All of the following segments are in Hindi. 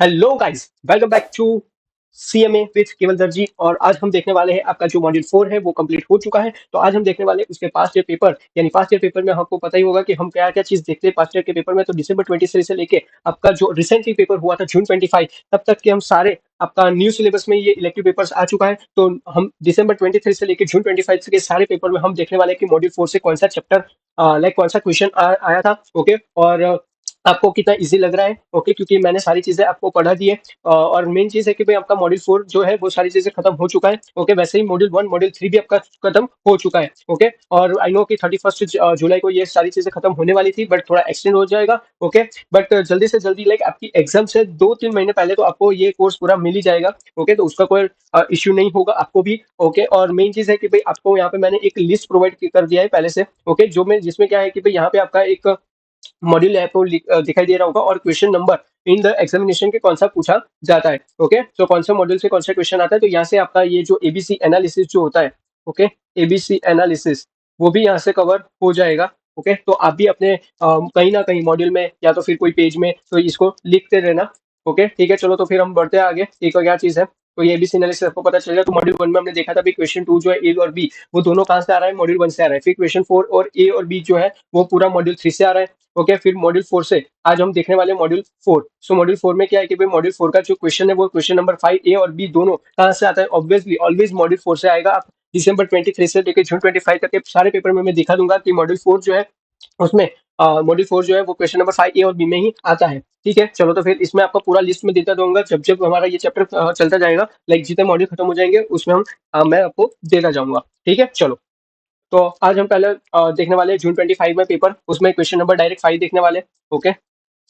Hello guys, welcome back to CMA with Keval Darji. और आज हम देखने वाले हैं आपका जो मॉड्यूल 4 है वो कंप्लीट हो चुका है। तो आज हम देखने वाले हैं उसके पास्ट ईयर पेपर, यानी पास्ट ईयर पेपर में आपको पता ही होगा कि हम क्या क्या चीज देखते हैं पास्ट ईयर के पेपर में। तो दिसंबर 23 से लेके आपका जो रिसेंटली पेपर हुआ था जून 25 तब तक के हम सारे आपका न्यू सिलेबस में ये इलेक्टिव पेपर्स आ चुका है। तो हम दिसंबर 23 से लेके जून 25 के सारे पेपर में हम देखने वाले हैं कि मॉड्यूल 4 से कौन सा चैप्टर लाइक कौन सा क्वेश्चन आया था। ओके, और आपको कितना इजी लग रहा है। ओके, क्योंकि मैंने सारी चीजें आपको पढ़ा दी है। और मेन चीज है कि भाई आपका मॉड्यूल 4 जो है वो सारी चीजें खत्म हो चुका है। ओके, वैसे ही मॉड्यूल 1 मॉड्यूल 3 भी आपका खत्म हो चुका है। ओके, और आई नो कि 31 जुलाई को ये सारी चीजें खत्म होने वाली थी, बट थोड़ा एक्सटेंड हो जाएगा। ओके, बट जल्दी से जल्दी लाइक आपकी एग्जाम से 2-3 महीने पहले तो आपको ये कोर्स पूरा मिल ही जाएगा। ओके, तो उसका कोई इश्यू नहीं होगा आपको भी। ओके, और मेन चीज है कि भाई आपको यहाँ पे मैंने एक लिस्ट प्रोवाइड कर दिया है पहले से। ओके, जो मैं जिसमें क्या है कि भाई यहाँ पे आपका एक मॉड्यूल आपको दिखाई दे रहा होगा और question number in the examination के कौन सा पूछा जाता है। ओके, तो कौन सा मॉड्यूल से कौन सा क्वेश्चन आता है, तो यहाँ से आपका ये जो एबीसी एनालिसिस जो होता है, ओके, एबीसी एनालिसिस वो भी यहाँ से कवर हो जाएगा। ओके, तो आप भी अपने कहीं ना कहीं मॉड्यूल में या तो फिर कोई पेज में तो इसको लिखते रहना। ओके, ठीक है, चलो तो फिर हम बढ़ते हैं आगे। एक और क्या चीज है, तो ये एबीसी एनालिसिस आपको पता चलेगा। तो मॉड्यूल 1 में हमने देखा था भी क्वेश्चन 2 जो है ए और बी वो दोनों कहाँ से आ रहा है, मॉड्यूल 1 से आ रहा है। फिर क्वेश्चन 4 और ए और बी जो है वो पूरा मॉड्यूल 3 से आ रहा है। ओके, फिर मॉड्यूल 4 से आज हम देखने वाले मॉड्यूल 4। सो मॉड्यूल 4 में क्या है कि भाई मॉड्यूल 4 का जो क्वेश्चन है वो क्वेश्चन नंबर 5 ए और बी दोनों कहाँ से आता है, ऑब्वियसली ऑलवेज मॉड्यूल 4 से आएगा। आप दिसंबर 23 से लेकर जून 25 तक के सारे पेपर में मैं दिखा दूंगा कि मॉड्यूल 4 जो है उसमें मॉड्यूल 4 जो है वो क्वेश्चन नंबर 5 ए और बी में ही आता है। ठीक है, चलो तो फिर इसमें आपको पूरा लिस्ट में देता दूंगा जब जब हमारा ये चैप्टर चलता जाएगा। लाइक जितने मॉड्यूल खत्म हो जाएंगे उसमें हम मैं आपको देता जाऊंगा। ठीक है, चलो। तो आज हम पहले देखने वाले हैं जून 25 में पेपर, उसमें क्वेश्चन नंबर डायरेक्ट 5 देखने वाले। ओके,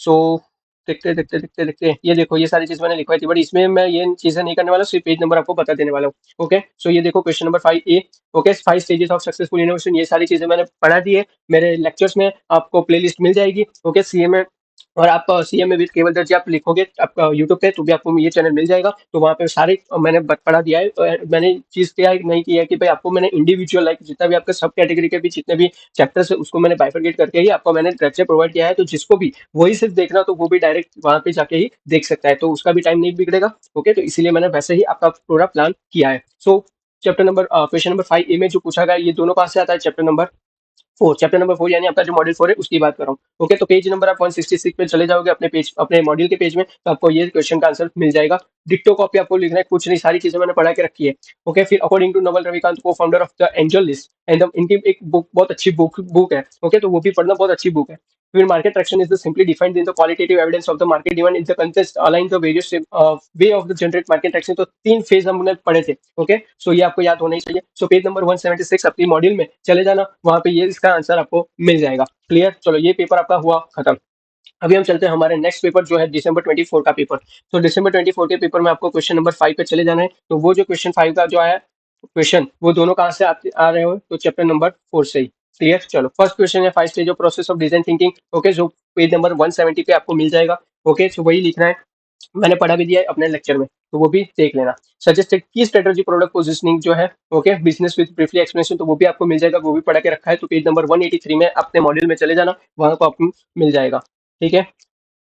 सो देखते ये देखो, ये सारी चीज मैंने लिखवाई थी बट इसमें मैं ये चीजें नहीं करने वाला, सिर्फ पेज नंबर आपको बता देने वाला हूँ। ओके, सो ये देखो question number 5 A. Okay, 5 stages of successful innovation, ये सारी चीजें मैंने पढ़ा दी है। मेरे लेक्चर्स में आपको प्लेलिस्ट मिल जाएगी। ओके, सीएमए और आप सीएमए विद केवल दर्जी आप लिखोगे आपका यूट्यूब पे तो भी आपको ये चैनल मिल जाएगा। तो वहाँ पे सारे मैंने पढ़ा दिया है। मैंने चीज क्या है नहीं किया है कि भाई आपको मैंने इंडिविजुअल लाइक जितना भी आपके सब कैटेगरी के भी जितने भी चैप्टर्स है उसको मैंने बाइफरकेट करके ही आपको मैंने लेक्चर प्रोवाइड किया है। तो जिसको भी वही सिर्फ देखना तो वो भी डायरेक्ट वहां पे जाके ही देख सकता है, तो उसका भी टाइम नहीं बिगड़ेगा। ओके, तो इसीलिए मैंने वैसे ही आपका पूरा प्लान किया है। सो चैप्टर नंबर क्वेश्चन नंबर 5 ए में जो पूछा गया ये दोनों कहाँ से आता है, चैप्टर नंबर 4, चैप्टर नंबर 4 यानी आपका जो मॉड्यूल 4 है उसकी बात कर रहा हूँ। ओके, तो पेज नंबर आप 166 पे चले जाओगे अपने पेज अपने मॉड्यूल के पेज में, तो आपको ये क्वेश्चन का आंसर मिल जाएगा। डिक्टो कॉपी आपको लिखना है, कुछ नहीं, सारी चीजें मैंने पढ़ा के रखी है। ओके, फिर अकॉर्डिंग टू नवल रविकांत को founder of the angel list and इनकी एक बुक बहुत अच्छी बुक है। ओके, तो वो भी पढ़ना, बहुत अच्छी बुक है। फिर market traction is the simply defined in the qualitative evidence of the market demand in the contest align the various way of the generate market traction. तो 3 फेज हमने पढ़े थे। ओके, सो ये आपको याद होना ही चाहिए। सो पेज नंबर 176 अपनी मॉड्यूल में चले जाना, वहां पे ये इसका आंसर आपको मिल जाएगा। क्लियर, चलो ये पेपर आपका हुआ खत्म। अभी हम चलते हैं हमारे नेक्स्ट पेपर जो है दिसंबर 24 का पेपर। तो दिसंबर 24 के पेपर में आपको क्वेश्चन नंबर 5 पे चले जाना है। तो वो जो क्वेश्चन 5 का जो आया क्वेश्चन वो दोनों कहाँ से आ रहे हो, तो चैप्टर नंबर 4 से ही। क्लियर, चलो फर्स्ट क्वेश्चन है 5 stage of process of design thinking. Okay, जो पेज नंबर 170 पे आपको मिल जाएगा। ओके, तो वही लिखना है, मैंने पढ़ा भी दिया है अपने लेक्चर में, तो वो भी देख लेना। सजेस्टेड की स्ट्रेटजी प्रोडक्ट पोजिशनिंग जो है, okay, business with briefly explanation, तो वो भी आपको मिल जाएगा, वो भी पढ़ा के रखा है। तो पेज नंबर 183 में अपने मॉड्यूल में चले जाना, वहां को आपको मिल जाएगा। ठीक है,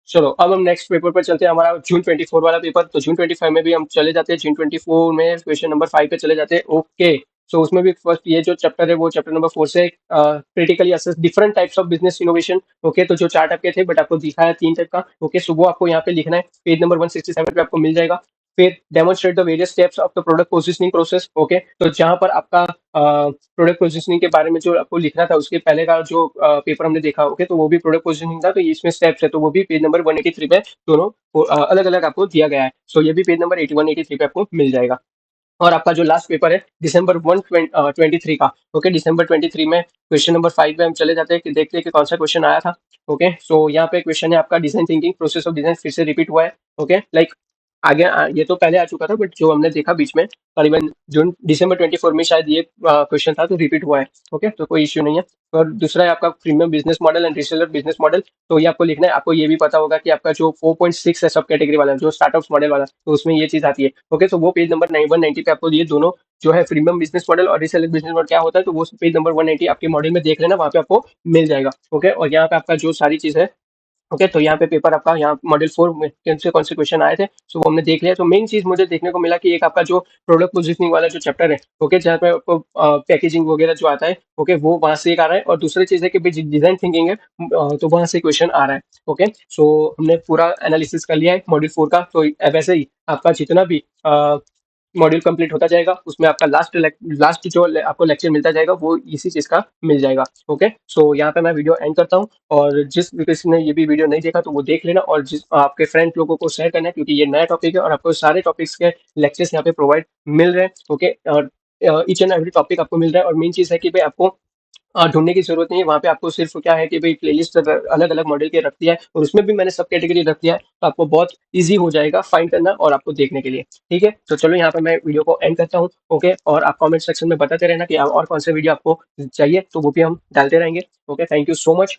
चलो अब हम नेक्स्ट पेपर पर चलते हैं, हमारा जून 24 वाला पेपर। तो जून 25 में भी हम चले जाते हैं, जून 24 में क्वेश्चन नंबर 5 पे चले जाते हैं। ओके, सो उसमें भी फर्स्ट ये जो चैप्टर है वो चैप्टर नंबर 4 से critically assess different types of business innovation. Okay, तो जो 4 टाइप के थे बट आपको दिखाया 3 टाइप का। ओके, सो वो आपको यहाँ पे लिखना है, पेज नंबर 167 पे आपको मिल जाएगा। फिर demonstrate the various steps of the product positioning process. Okay, तो जहाँ पर आपका प्रोडक्ट पोजिशनिंग के बारे में जो आपको लिखना था उसके पहले का जो पेपर हमने देखा। ओके, तो वो भी प्रोडक्ट पोजिशनिंग था, तो इसमें स्टेप्स है, तो वो भी पेज नंबर 183 पे दोनों अलग अलग आपको दिया गया है। सो ये भी पेज नंबर 183 पे आपको मिल जाएगा। और आपका जो लास्ट पेपर है दिसंबर 1 23 का। ओके, दिसंबर 23 में क्वेश्चन नंबर 5 में हम चले जाते हैं कि देखते हैं कि कौन सा क्वेश्चन आया था। ओके, सो यहाँ पे क्वेश्चन है आपका design thinking process of design फिर से रिपीट हुआ है। ओके, लाइक आगे ये तो पहले आ चुका था बट जो हमने देखा बीच में करीबन जून दिसंबर 24 में शायद ये क्वेश्चन था, तो रिपीट हुआ है। ओके, तो कोई इश्यू नहीं है। और दूसरा है आपका premium business model and reseller business model. तो ये आपको लिखना है, आपको ये भी पता होगा कि आपका जो 4.6 है सब कैटेगरी वाला जो स्टार्टअप्स मॉडल वाला, तो उसमें ये चीज आती है। ओके, तो वो पेज नंबर 190 पे आपको ये दोनों जो है प्रीमियम बिजनेस मॉडल और रीसेलर बिजनेस मॉडल क्या होता है, तो वो पेज नंबर 190 आपके मॉडल में देख लेना, वहाँ पे आपको मिल जाएगा। ओके, और यहाँ पे आपका जो सारी चीज है ओके, तो यहाँ पे पेपर आपका यहाँ मॉड्यूल 4 में कौन से क्वेश्चन आए थे, सो वो हमने देख लिया। तो मेन चीज़ मुझे देखने को मिला कि एक आपका जो प्रोडक्ट पोजिशनिंग वाला जो चैप्टर है, ओके, जहाँ पे आपको पैकेजिंग वगैरह जो आता है, ओके, वो वहाँ से एक आ रहा है। और दूसरी चीज़ है कि भाई डिज़ाइन थिंकिंग है, तो वहाँ से क्वेश्चन आ रहा है। ओके, सो हमने पूरा एनालिसिस कर लिया है मॉड्यूल 4 का। तो वैसे ही आपका जितना भी मॉड्यूल कंप्लीट होता जाएगा, उसमें आपका लास्ट जो आपको लेक्चर मिलता जाएगा वो इसी चीज़ का मिल जाएगा। ओके, सो यहाँ पे मैं वीडियो एंड करता हूँ। और जिस भी किसी ने ये भी वीडियो नहीं देखा तो वो देख लेना, और जिस आपके फ्रेंड लोगों को शेयर करना है, क्योंकि ये नया टॉपिक है और आपको सारे टॉपिक्स के लेक्चर्स यहाँ पे प्रोवाइड मिल रहे हैं। ओके, और ईच एंड एवरी टॉपिक आपको मिल रहा है। और मेन चीज़ है कि भाई आपको ढूँढने की ज़रूरत नहीं है। वहाँ पे आपको सिर्फ़ क्या है कि भई प्लेलिस्ट अलग-अलग मॉडल के रख दिया है, और उसमें भी मैंने सब कैटेगरी रख दिया है, तो आपको बहुत ईज़ी हो जाएगा फाइंड करना और आपको देखने के लिए। ठीक है? तो चलो यहाँ पे मैं वीडियो को एंड करता हूँ, ओके? और आप कमेंट सेक्शन में बताते रहना कि और कौन-से वीडियो आपको चाहिए, तो वो भी हम डालते रहेंगे। Okay, thank you so much.